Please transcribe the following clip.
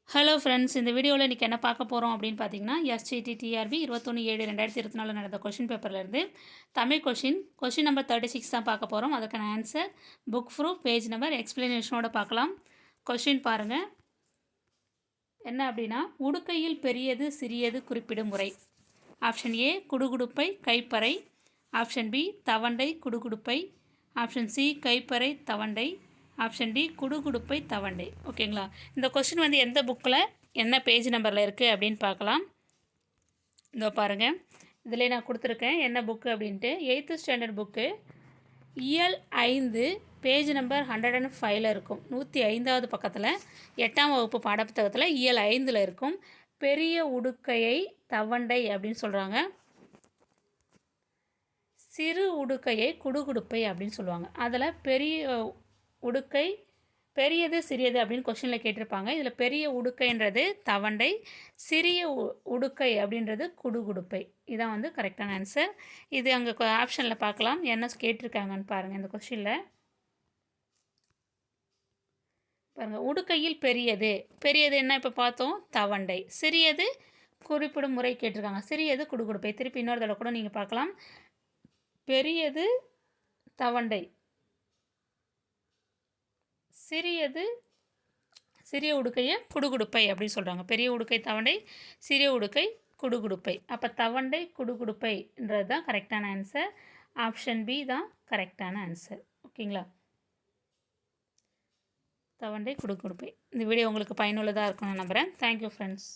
Hello friends, இந்த வீடியோவில் இன்றைக்கி என்ன பார்க்க போகிறோம் அப்படின்னு பார்த்தீங்கன்னா, எஸ்சிடி டிஆர்பி 21/7/2024 நடந்த கொஷின் பேப்பர்லேருந்து தமிழ் கொஷின் நம்பர் 36 தான் பார்க்க போகிறோம். அதுக்கான answer, book proof, page number, எக்ஸ்பிளனேஷனோட பார்க்கலாம். கொஷின் பாருங்கள். என்ன அப்படின்னா, உடுக்கையில் பெரியது சிறியது குறிப்பிடும் முறை. ஆப்ஷன் ஏ குடுகுடுப்பை கைப்பறை, ஆப்ஷன் பி தவண்டை குடுகுடுப்பை, ஆப்ஷன் சி கைப்பறை தவண்டை, ஆப்ஷன் டி குடுகுடுப்பை தவண்டை. ஓகேங்களா? இந்த கொஸ்டின் வந்து எந்த புக்கில் என்ன பேஜ் நம்பரில் இருக்குது அப்படின்னு பார்க்கலாம். இதோ பாருங்கள், இதில் நான் கொடுத்துருக்கேன் என்ன புக்கு அப்படின்ட்டு. 8th ஸ்டாண்டர்ட் புக்கு, இயல் 5, பேஜ் நம்பர் 105 இருக்கும். 105வது பக்கத்தில் 8ஆம் வகுப்பு பாடப்புத்தகத்தில் இயல் 5 இருக்கும். பெரிய உடுக்கையை தவண்டை அப்படின்னு சொல்கிறாங்க. சிறு உடுக்கையை குடுகுடுப்பை அப்படின்னு சொல்லுவாங்க. அதில் பெரிய உடுக்கை பெரியது சிறியது அப்படின்னு கொஷினில் கேட்டிருப்பாங்க. இதில் பெரிய உடுக்கைன்றது தவண்டை, சிறிய உடுக்கை அப்படின்றது குடுகுடுப்பை. இதான் வந்து கரெக்டான ஆன்சர். இது அங்கே ஆப்ஷனில் பார்க்கலாம் என்ன கேட்டிருக்காங்கன்னு பாருங்கள். இந்த கொஷினில் பாருங்கள், உடுக்கையில் பெரியது பெரியது என்ன இப்போ பார்த்தோம், தவண்டை. சிறியது குறிப்பிடும் முறை கேட்டிருக்காங்க. சிறியது குடுகுடுப்பை. திருப்பி இன்னொரு தடவை கூட நீங்கள் பார்க்கலாம். பெரியது தவண்டை, சிறிய உடுக்கையை குடுகுடுப்பை அப்படின்னு சொல்கிறாங்க. பெரிய உடுக்கை தவண்டை, சிறிய உடுக்கை குடுகுடுப்பை. அப்போ தவண்டை குடுகுடுப்பைன்றது தான் கரெக்டான ஆன்சர். ஆப்ஷன் பி தான் கரெக்டான ஆன்சர். ஓகேங்களா? தவண்டை குடுகுடுப்பை. இந்த வீடியோ உங்களுக்கு பயனுள்ளதாக இருக்கும்னு நம்புகிறேன். Thank you friends.